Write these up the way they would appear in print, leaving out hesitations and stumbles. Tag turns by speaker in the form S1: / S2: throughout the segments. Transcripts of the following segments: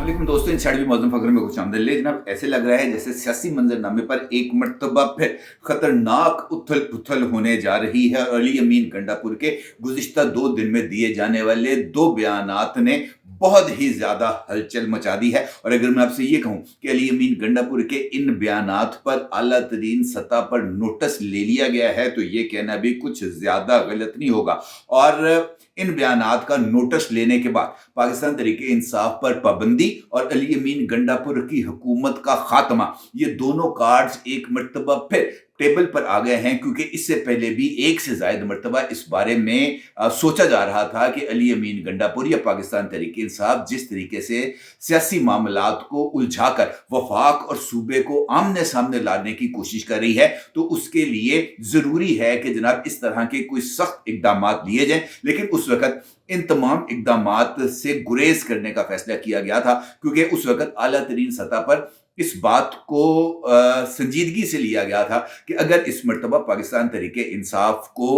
S1: वालेकुम दोस्तों, इंसाइड भी मौजूद फखर में कुछ आमदन जनाब। ऐसे लग रहा है जैसे सियासी मंजरनामे पर एक मर्तबा फिर खतरनाक उथल पुथल होने जा रही है। अली अमीन गंडापुर के गुज़िश्ता 2 दिन में दिए जाने वाले 2 बयानात ने बहुत ही ज़्यादा हलचल मचा दी है। और अगर मैं आपसे ये कहूँ कि अली अमीन गंडापुर के इन बयानात पर आला तरीन सतह पर नोटिस ले लिया गया है तो ये कहना भी कुछ ज़्यादा गलत नहीं होगा। और इन बयानात का नोटिस लेने के बाद पाकिस्तान तहरीक इंसाफ पर पाबंदी और अली अमीन गंडापुर की हुकूमत का खात्मा, ये दोनों कार्ड्स एक मर्तबा फिर टेबल पर आ गए हैं। क्योंकि इससे पहले भी एक से ज़ायद मर्तबा इस बारे में सोचा जा रहा था कि अली अमीन गंडापुर या पाकिस्तान तहरीक इंसाफ जिस तरीके से सियासी मामलात को उलझाकर वफाक और सूबे को आमने सामने लाने की कोशिश कर रही है, तो उसके लिए ज़रूरी है कि जनाब इस तरह के कोई सख्त इकदाम लिए जाएं। लेकिन उस वक्त इन तमाम इकदामात से गुरेज करने का फैसला किया गया था, क्योंकि उस वक्त आला तरीन सतह पर इस बात को संजीदगी से लिया गया था कि अगर इस मर्तबा पाकिस्तान तहरीक इंसाफ को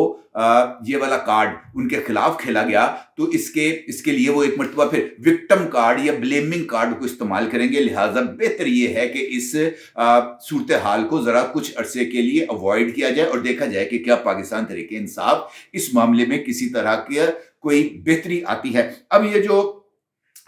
S1: ये वाला कार्ड उनके खिलाफ खेला गया तो इसके लिए वो एक मर्तबा फिर विक्टिम कार्ड या ब्लेमिंग कार्ड को इस्तेमाल करेंगे। लिहाजा बेहतर ये है कि इस सूरत हाल को ज़रा कुछ अरसे के लिए अवॉइड किया जाए और देखा जाए कि क्या पाकिस्तान तहरीक इंसाफ इस मामले में किसी तरह की कोई बेहतरी आती है। अब ये जो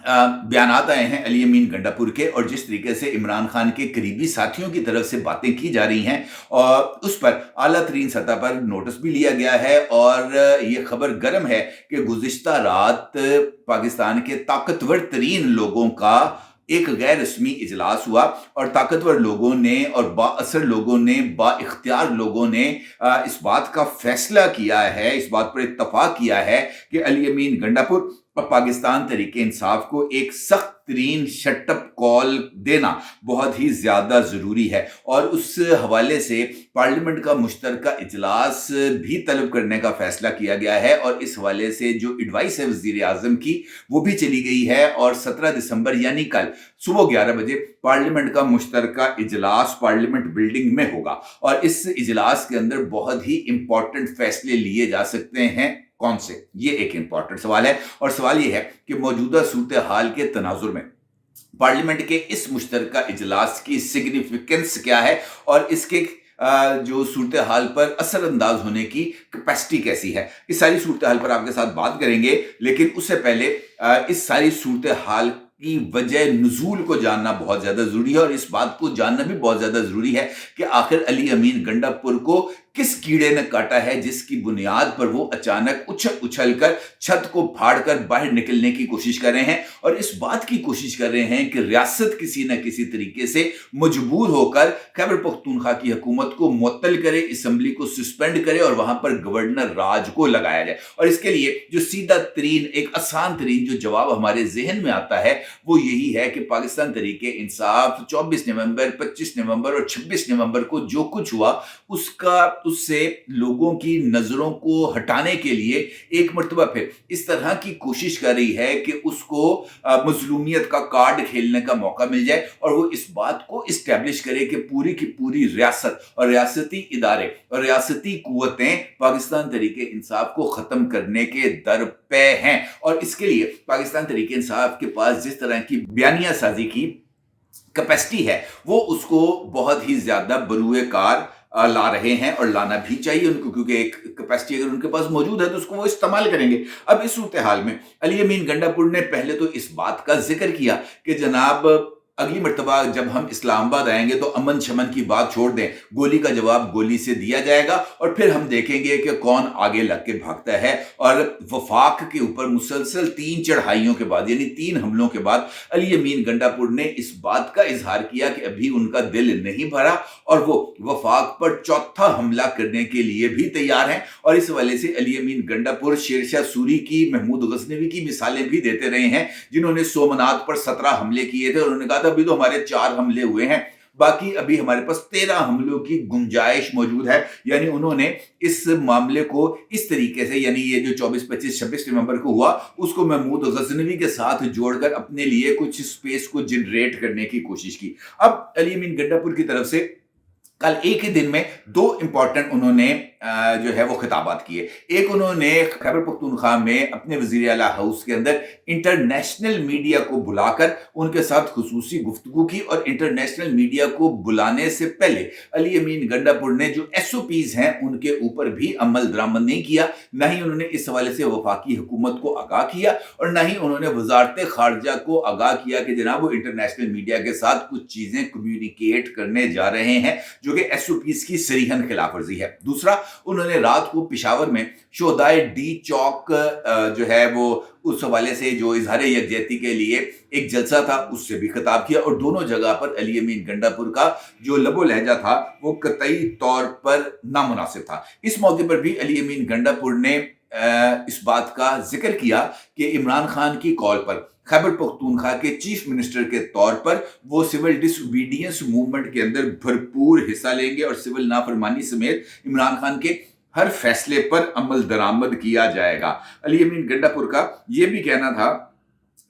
S1: बयानात आए हैं अली अमीन गंडापुर के और जिस तरीके से इमरान खान के करीबी साथियों की तरफ से बातें की जा रही हैं और उस पर आला तरीन सतह पर नोटिस भी लिया गया है। और ये खबर गर्म है कि गुज़िश्ता रात पाकिस्तान के ताकतवर तरीन लोगों का एक गैर रस्मी इजलास हुआ और ताकतवर लोगों ने और बाअसर लोगों ने, बाइख्तियार लोगों ने इस बात का फैसला किया है, इस बात पर इत्तफाक किया है कि अली अमीन गंडापुर और पाकिस्तान तहरीक इंसाफ को एक सख्त तरीन शटअप कॉल देना बहुत ही ज़्यादा ज़रूरी है। और उस हवाले से पार्लियामेंट का मुश्तरका इजलास भी तलब करने का फैसला किया गया है और इस हवाले से जो एडवाइस है वज़ीर आज़म की वो भी चली गई है। और 17 दिसंबर यानी कल सुबह 11 बजे पार्लियामेंट का मुश्तरका इजलास पार्लियामेंट बिल्डिंग में होगा और इस इजलास के अंदर बहुत ही इंपॉर्टेंट फैसले लिए जा सकते हैं। कौन से? ये एक इंपॉर्टेंट सवाल है और सवाल ये है कि मौजूदा सूरत हाल के तनाजुर में पार्लियामेंट के इस मुश्तरका इजलास की सिग्निफिकेंस क्या है और इसके जो सूरत हाल पर असर अंदाज होने की कैपेसिटी कैसी है। इस सारी सूरत हाल पर आपके साथ बात करेंगे, लेकिन उससे पहले इस सारी सूरत हाल की वजह नुज़ूल को जानना बहुत ज़्यादा ज़रूरी है और इस बात को जानना भी बहुत ज़्यादा ज़रूरी है कि आखिर अली अमीन गंडापुर को किस कीड़े ने काटा है जिसकी बुनियाद पर वो अचानक उछल कर छत को फाड़कर बाहर निकलने की कोशिश कर रहे हैं और इस बात की कोशिश कर रहे हैं कि रियासत किसी न किसी तरीके से मजबूर होकर खैबर पख्तूनख्वा की हुकूमत को मुअत्तल करे, असम्बली को सस्पेंड करे और वहां पर गवर्नर राज को लगाया जाए। और इसके लिए जो सीधा तरीन एक आसान तरीन जो जवाब हमारे जहन में आता है वो यही है कि पाकिस्तान तहरीक इंसाफ 24 नवंबर, 25 नवंबर और 26 नवंबर को जो कुछ हुआ उससे लोगों की नजरों को हटाने के लिए एक मर्तबा फिर इस तरह की कोशिश कर रही है कि उसको मजलूमियत का कार्ड खेलने का मौका मिल जाए और वो इस बात को इस्टेब्लिश करे कि पूरी की पूरी रियासत और रियासती इदारे और रियासती कुव्वतें पाकिस्तान तहरीक इंसाफ को खत्म करने के दर पे हैं। और इसके लिए पाकिस्तान तहरीक इंसाफ के पास जिस तरह की बयानिया साजी की कैपेसिटी है वो उसको बहुत ही ज्यादा बरूए कार ला रहे हैं और लाना भी चाहिए उनको, क्योंकि एक कैपेसिटी अगर उनके पास मौजूद है तो उसको वो इस्तेमाल करेंगे। अब इस सूरत हाल में अली अमीन गंडापुर ने पहले तो इस बात का जिक्र किया कि जनाब अगली मर्तबा जब हम इस्लामाबाद आएंगे तो अमन शमन की बात छोड़ दें, गोली का जवाब गोली से दिया जाएगा और फिर हम देखेंगे कि कौन आगे लग के भागता है। और वफाक के ऊपर मुसलसल 3 चढ़ाइयों के बाद यानी 3 हमलों के बाद अली अमीन गंडापुर ने इस बात का इजहार किया कि अभी उनका दिल नहीं भरा और वो वफाक पर चौथा हमला करने के लिए भी तैयार हैं। और इस वजह से अली अमीन गंडापुर शेरशाह सूरी की, महमूद गजनवी की मिसालें भी देते रहे हैं, जिन्होंने सोमनाथ पर 17 हमले किए थे और उन्होंने कहा था अभी तो हमारे 4 हमले हुए हैं, बाकी अभी हमारे पास 13 हमलों की गुंजाइश मौजूद है। यानी उन्होंने इस मामले को इस तरीके से, यानी ये जो 24, 25, 26 नवंबर को हुआ उसको महमूद गजनवी के साथ जोड़कर अपने लिए कुछ स्पेस को जनरेट करने की कोशिश की। अब अली अमीन गंडापुर की तरफ से कल एक ही दिन में 2 इंपॉर्टेंट उन्होंने जो है वो खिताबात किए। एक उन्होंने खैबर पख्तूनख्वा में अपने वज़ीर आला हाउस के अंदर इंटरनेशनल मीडिया को बुलाकर उनके साथ खुसूसी गुफ्तगू की, और इंटरनेशनल मीडिया को बुलाने से पहले अली अमीन गंडापुर ने जो SOPs हैं उनके ऊपर भी अमल दरामद नहीं किया। न ही उन्होंने इस हवाले से वफाकी हुकूमत को आगाह किया, और न ही उन्होंने वजारत खारजा को आगाह किया कि जनाब वो इंटरनेशनल मीडिया के साथ कुछ चीजें कम्युनिकेट करने जा रहे हैं जो कि SOPs की सरीहन खिलाफ वर्जी है। दूसरा, उन्होंने रात को पेशावर में शोहदाए डी चौक जो है वो उस हवाले से जो इजहार यकजहती के लिए एक जलसा था उससे भी खिताब किया, और दोनों जगह पर अली अमीन गंडापुर का जो लबो लहजा था वो कतई तौर पर नामुनासिब था। इस मौके पर भी अली अमीन गंडापुर ने इस बात का जिक्र किया कि इमरान खान की कॉल पर खैबर पख्तूनख्वा के चीफ मिनिस्टर के तौर पर वो सिविल डिसोबीडियंस मूवमेंट के अंदर भरपूर हिस्सा लेंगे और सिविल नाफरमानी समेत इमरान खान के हर फैसले पर अमल दरामद किया जाएगा। अली अमीन गंडापुर का यह भी कहना था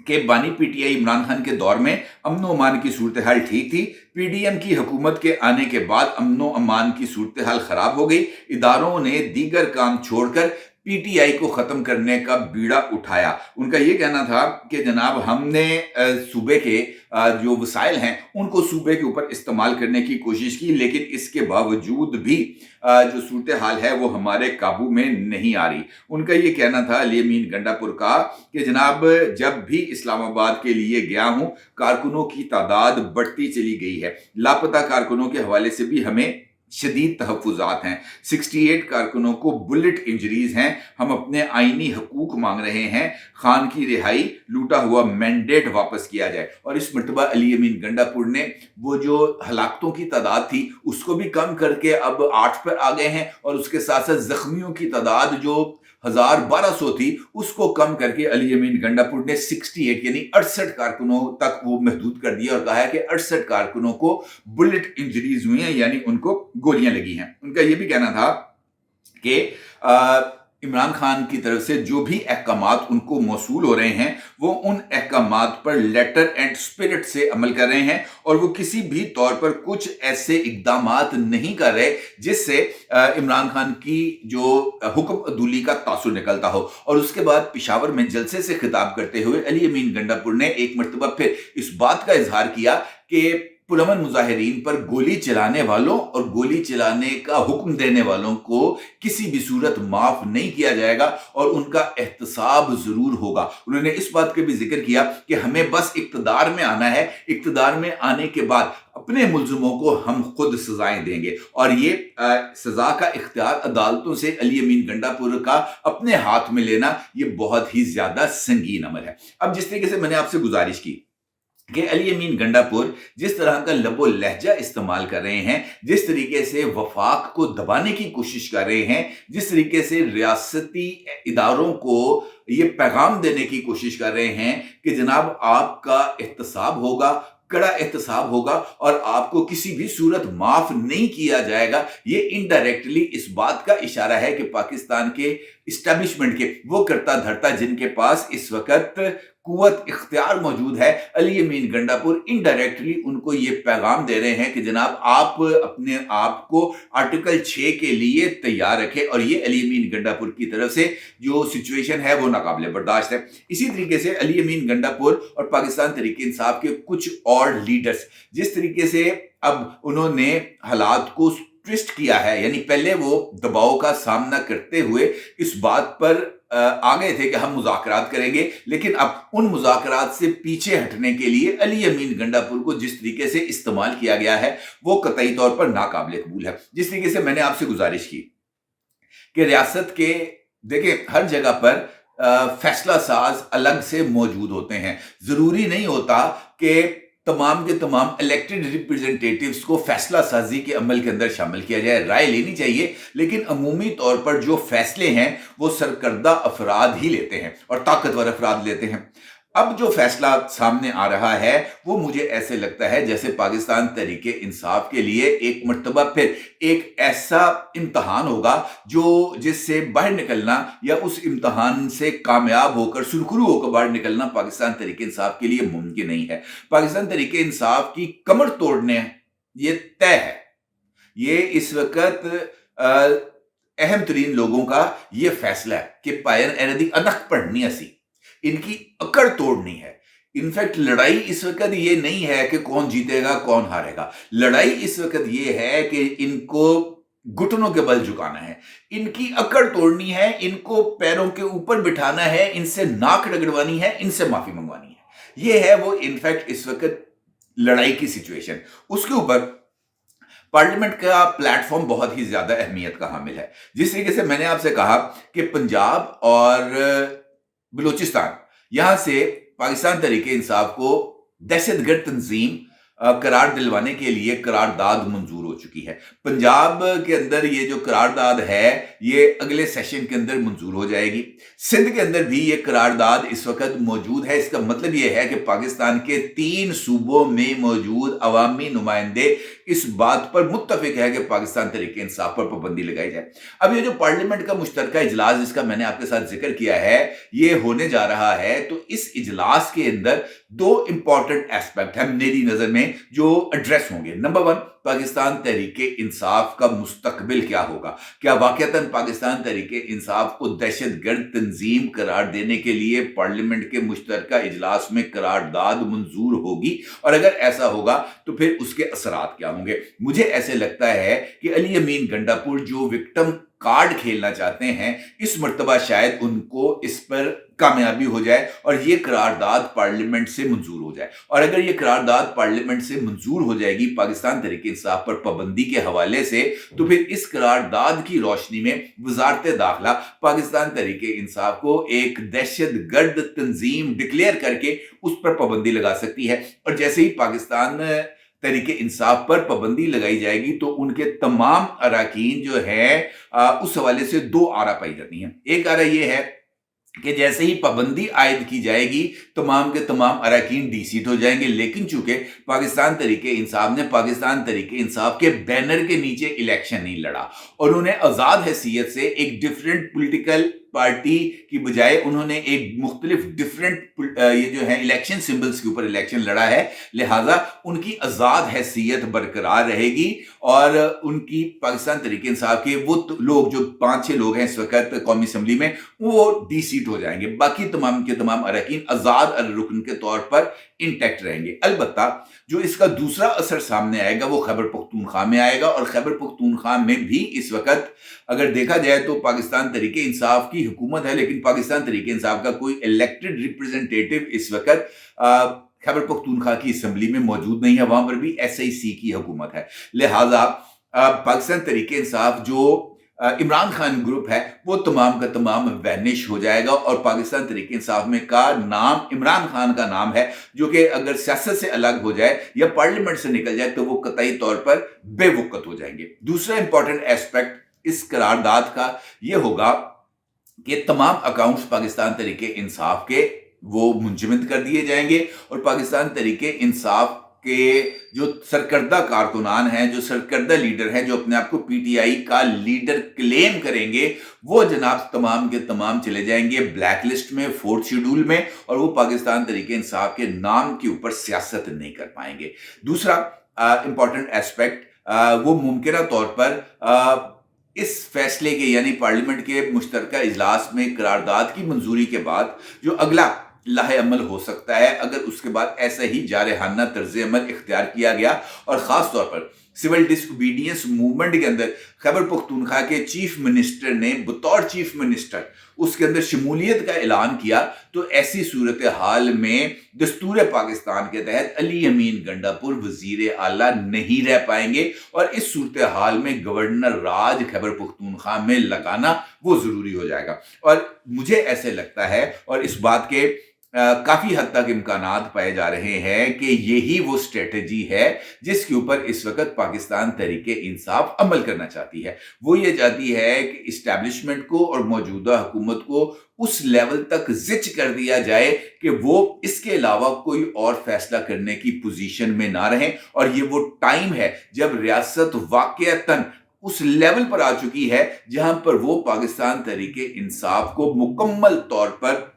S1: कि बानी PTI इमरान खान के दौर में अमन व अमान की सूरत हाल ठीक थी, PDM की हुकूमत के आने के बाद अमन व अमान की सूरत हाल खराब हो गई। इदारों ने दीगर काम छोड़कर PTI को ख़त्म करने का बीड़ा उठाया। उनका ये कहना था कि जनाब हमने सूबे के जो वसाइल हैं उनको सूबे के ऊपर इस्तेमाल करने की कोशिश की, लेकिन इसके बावजूद भी जो सूरत हाल है वो हमारे काबू में नहीं आ रही। उनका ये कहना था अली अमीन गंडापुर का कि जनाब जब भी इस्लामाबाद के लिए गया हूँ कारकुनों की तादाद बढ़ती चली गई है। लापता कारकुनों के हवाले से भी हमें शदीद तहफ़्फ़ुज़ात हैं। 68 कारकुनों को बुलेट इंजरीज हैं। हम अपने आईनी हकूक मांग रहे हैं। खान की रिहाई, लूटा हुआ मैंडेट वापस किया जाए। और इस मरतबा अली अमीन गंडापुर ने वो जो हलाकतों की तादाद थी उसको भी कम करके अब 8 पर आ गए हैं, और उसके साथ साथ जख्मियों की तादाद जो 1200 थी उसको कम करके अली अमीन गंडापुर ने 68 यानी 68 कारकुनों तक वो महदूद कर दिया, और कहा है कि 68 कारकुनों को बुलेट इंजरीज हुई हैं यानी उनको गोलियां लगी हैं। उनका यह भी कहना था कि इमरान खान की तरफ से जो भी अहकामात उनको मौसूल हो रहे हैं वो उन अहकामात पर लेटर एंड स्पिरिट से अमल कर रहे हैं, और वो किसी भी तौर पर कुछ ऐसे इकदामात नहीं कर रहे जिससे इमरान खान की जो हुक्म अदूली का तासुर निकलता हो। और उसके बाद पेशावर में जलसे से खिताब करते हुए अली अमीन गंडापुर ने एक मरतबा फिर इस बात का इजहार किया कि पुरअमन मुजाहिरीन पर गोली चलाने वालों और गोली चलाने का हुक्म देने वालों को किसी भी सूरत माफ नहीं किया जाएगा और उनका एहतसाब जरूर होगा। उन्होंने इस बात का भी जिक्र किया कि हमें बस इक्तदार में आना है, इक्तदार में आने के बाद अपने मुल्जिमों को हम खुद सजाएं देंगे, और ये सजा का इख्तियार अदालतों से अली अमीन गंडापुर का अपने हाथ में लेना ये बहुत ही ज्यादा संगीन अमल है। अब जिस तरीके से मैंने आपसे गुजारिश की कि अली अमीन गंडापुर जिस तरह का लबो लहजा इस्तेमाल कर रहे हैं, जिस तरीके से वफाक को दबाने की कोशिश कर रहे हैं, जिस तरीके से रियासती इदारों को ये पैगाम देने की कोशिश कर रहे हैं कि जनाब आपका एहतसाब होगा, कड़ा एहतसाब होगा और आपको किसी भी सूरत माफ नहीं किया जाएगा, ये इनडायरेक्टली इस बात का इशारा है कि पाकिस्तान के इस्टेब्लिशमेंट के वो करता धरता जिनके पास इस वक्त कुव्वत इख्तियार मौजूद है, अली अमीन गंडापुर इनडायरेक्टली उनको ये पैगाम दे रहे हैं कि जनाब आप अपने आप को आर्टिकल 6 के लिए तैयार रखें, और ये अली अमीन गंडापुर की तरफ से जो सिचुएशन है वो नाकाबिले बर्दाश्त है। इसी तरीके से अली अमीन गंडापुर और पाकिस्तान तहरीक इंसाफ के कुछ और लीडर्स जिस तरीके से अब उन्होंने हालात को ट्विस्ट किया है, यानी पहले वो दबाव का सामना करते हुए इस बात पर आ गए थे कि हम मुज़ाकरात करेंगे, लेकिन अब उन मुज़ाकरात से पीछे हटने के लिए अली अमीन गंडापुर को जिस तरीके से इस्तेमाल किया गया है वो कतई तौर पर नाकाबिले कबूल है। जिस तरीके से मैंने आपसे गुजारिश की कि रियासत के देखिए हर जगह पर फैसला साज अलग से मौजूद होते हैं। जरूरी नहीं होता कि तमाम के तमाम इलेक्टेड रिप्रेजेंटेटिव्स को फैसला साजी के अमल के अंदर शामिल किया जाए, राय लेनी चाहिए, लेकिन अमूमी तौर पर जो फैसले हैं वो सरकर्दा अफराद ही लेते हैं और ताकतवर अफराद लेते हैं। अब जो फैसला सामने आ रहा है वो मुझे ऐसे लगता है जैसे पाकिस्तान तहरीक इंसाफ के लिए एक मर्तबा फिर एक ऐसा इम्तहान होगा जो जिससे बाहर निकलना या उस इम्तहान से कामयाब होकर सुरखरू होकर बाहर निकलना पाकिस्तान तहरीक इंसाफ के लिए मुमकिन नहीं है। पाकिस्तान तहरीक इंसाफ की कमर तोड़ने ये तय है। ये इस वक्त अहम तरीन लोगों का ये फैसला है कि पायन एनदी अनक पढ़नी असी इनकी अकड़ तोड़नी है। इनफैक्ट लड़ाई इस वक्त ये नहीं है कि कौन जीतेगा कौन हारेगा, लड़ाई इस वक्त ये है कि इनको घुटनों के बल झुकाना है, इनकी अकड़ तोड़नी है, इनको पैरों के ऊपर बिठाना है, इनसे नाक रगड़वानी है, इनसे माफी मंगवानी है। ये है वो इनफैक्ट इस वक्त लड़ाई की सिचुएशन। उसके ऊपर पार्लियामेंट का प्लेटफॉर्म बहुत ही ज्यादा अहमियत का हामिल है। जिस तरीके से मैंने आपसे कहा कि पंजाब और बलूचिस्तान, यहां से पाकिस्तान तहरीक इंसाफ को दहशतगर्द तंजीम करार दिलवाने के लिए करारदाद मंजूर हो चुकी है। पंजाब के अंदर ये जो करारदाद है ये अगले सेशन के अंदर मंजूर हो जाएगी। सिंध के अंदर भी ये करारदाद इस वक्त मौजूद है। इसका मतलब ये है कि पाकिस्तान के 3 सूबों में मौजूद अवामी नुमाइंदे इस बात पर मुत्तफिक है कि पाकिस्तान तहरीक इंसाफ पर पाबंदी लगाई जाए। अब ये जो पार्लियामेंट का मुश्तरका इजलास जिसका मैंने आपके साथ जिक्र किया है ये होने जा रहा है, तो इस इजलास के अंदर 2 इंपॉर्टेंट एस्पेक्ट हैं मेरी नजर में जो एड्रेस होंगे। नंबर 1, पाकिस्तान तहरीक इंसाफ का मुस्तकबिल क्या होगा? क्या वाकईतन पाकिस्तान तहरीक इंसाफ को दहशतगर्द तंजीम करार देने के लिए पार्लियामेंट के मुश्तरका इजलास में करारदाद मंजूर होगी? और अगर ऐसा होगा तो फिर उसके असरात क्या होंगे? मुझे ऐसे लगता है कि अली अमीन गंडापुर जो विक्टिम कार्ड खेलना चाहते हैं, इस मर्तबा शायद उनको इस पर कामयाबी हो जाए और ये करारदाद पार्लियामेंट से मंजूर हो जाए। और अगर ये करारदाद पार्लियामेंट से मंजूर हो जाएगी पाकिस्तान तहरीक इंसाफ पर पाबंदी के हवाले से, तो फिर इस करारदाद की रोशनी में वजारत दाखिला पाकिस्तान तहरीक इंसाफ को एक दहशतगर्द तंजीम डिक्लेयर करके उस पर पाबंदी लगा सकती है। और जैसे ही पाकिस्तान तहरीक इंसाफ पर पाबंदी लगाई जाएगी तो उनके तमाम अराकीन जो है उस हवाले से 2 आरा पाई जाती हैं। एक आरा ये है कि जैसे ही पाबंदी आयद की जाएगी तमाम के तमाम अराकीन डीसीट हो जाएंगे, लेकिन चूंकि पाकिस्तान तहरीक इंसाफ ने पाकिस्तान तहरीक इंसाफ के बैनर के नीचे इलेक्शन नहीं लड़ा और उन्हें आजाद हैसियत से एक डिफरेंट पॉलिटिकल पार्टी की बजाय उन्होंने एक मुख्तलिफ डिफरेंट ये जो है इलेक्शन सिंबल्स के ऊपर इलेक्शन लड़ा है, लिहाजा उनकी आजाद हैसियत बरकरार रहेगी और उनकी पाकिस्तान तहरीक इंसाफ के वो लोग जो 5-6 लोग हैं इस वक्त कौमी असम्बली में वो डीसीट हो जाएंगे, बाकी तमाम के तमाम अरकान आजाद रुकन के तौर पर इंटैक्ट रहेंगे। अलबत्ता जो इसका दूसरा असर सामने आएगा वो खैबर पख्तूनख्वा में आएगा और खैबर पख्तूनख्वा में भी इस वक्त अगर देखा जाए तो पाकिस्तान तहरीक इंसाफ की हुकूमत है, लेकिन पाकिस्तान तहरीक इंसाफ का कोई इलेक्टेड रिप्रेजेंटेटिव इस वक्त खैबर पख्तूनख्वा की असम्बली में मौजूद नहीं है, वहां पर भी SIC की हुकूमत है। लिहाजा पाकिस्तान तहरीक इंसाफ जो इमरान खान ग्रुप है वो तमाम का तमाम वैनिश हो जाएगा और पाकिस्तान तहरीक इंसाफ में का नाम इमरान खान का नाम है, जो कि अगर सियासत से अलग हो जाए या पार्लियामेंट से निकल जाए तो वो कतई तौर पर बेवकूफ हो जाएंगे। दूसरा इंपॉर्टेंट एस्पेक्ट इस करारदाद का ये होगा कि तमाम अकाउंट्स पाकिस्तान तहरीक इंसाफ के वो मुंजमद कर दिए जाएंगे और पाकिस्तान तहरीक इंसाफ के जो सरकर्दा कारकुनान हैं, जो सरकर्दा लीडर हैं, जो अपने आप को PTI का लीडर क्लेम करेंगे, वो जनाब तमाम के तमाम चले जाएंगे ब्लैक लिस्ट में, 4th शेड्यूल में, और वो पाकिस्तान तहरीक इंसाफ के नाम के ऊपर सियासत नहीं कर पाएंगे। दूसरा इंपॉर्टेंट एस्पेक्ट वो मुमकिन तौर पर इस फैसले के यानी पार्लियामेंट के मुश्तरका इजलास में करारदाद की मंजूरी के बाद जो अगला लाहे अमल हो सकता है, अगर उसके बाद ऐसा ही जारहाना तर्ज अमल इख्तियार किया गया और ख़ास तौर पर सिविल डिसओबीडियंस मूवमेंट के अंदर खैबर पख्तूनख्वा के चीफ मिनिस्टर ने बतौर चीफ मिनिस्टर उसके अंदर शमूलियत का ऐलान किया, तो ऐसी सूरत हाल में दस्तूर पाकिस्तान के तहत अली अमीन गंडापुर वजीर आला नहीं रह पाएंगे और इस सूरत हाल में गवर्नर राज खैबर पख्तूनख्वा में लगाना वो ज़रूरी हो जाएगा। और मुझे ऐसे लगता है और इस बात के काफी हद तक इम्कानात पाए जा रहे हैं कि यही वो स्ट्रेटजी है जिसके ऊपर इस वक्त पाकिस्तान तहरीक इंसाफ अमल करना चाहती है। वो ये चाहती है कि इस्टेब्लिशमेंट को और मौजूदा हुकूमत को उस लेवल तक जिच कर दिया जाए कि वो इसके अलावा कोई और फैसला करने की पोजीशन में ना रहें, और ये वो टाइम है जब रियासत वाकईतन उस लेवल पर आ चुकी है जहां पर वो पाकिस्तान तहरीक इंसाफ को मुकम्मल तौर पर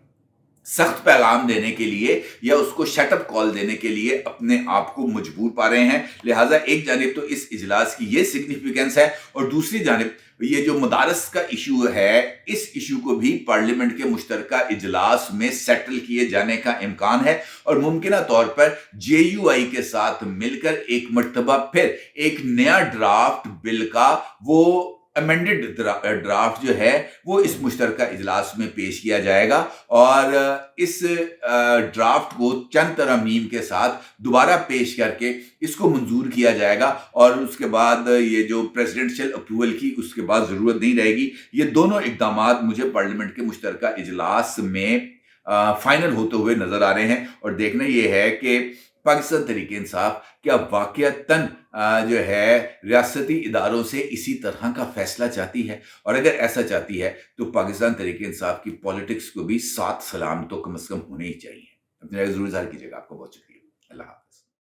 S1: सख्त पैगाम देने के लिए या उसको शट अप कॉल देने के लिए अपने आप को मजबूर पा रहे हैं। लिहाजा एक जानिब तो इस इजलास की ये सिग्निफिकेंस है और दूसरी जानिब ये जो मदारस का इशू है, इस इशू को भी पार्लियामेंट के मुश्तरका इजलास में सेटल किए जाने का इम्कान है और मुमकिना तौर पर JUI के साथ मिलकर एक मर्तबा फिर एक नया ड्राफ्ट बिल का वो अमेंडेड ड्राफ्ट जो है वो इस मुश्तरका इजलास में पेश किया जाएगा और इस ड्राफ्ट को चंद तरमीम के साथ दोबारा पेश करके इसको मंजूर किया जाएगा और उसके बाद ये जो प्रेसिडेंशियल अप्रूवल की उसके बाद ज़रूरत नहीं रहेगी। ये दोनों इक़दामात मुझे पार्लियामेंट के मुश्तरका इजलास में फाइनल होते हुए नज़र आ रहे हैं और देखना ये है कि पाकिस्तान तहरीक इंसाफ क्या वाक़यातन जो है रियासती इदारों से इसी तरह का फैसला चाहती है, और अगर ऐसा चाहती है तो पाकिस्तान तहरीक इंसाफ की पॉलिटिक्स को भी सात सलाम तो कम से कम होने ही चाहिए। अपनी राय ज़रूर इज़हार कीजिएगा। आपका बहुत शुक्रिया। अल्लाह हाफ़िज़।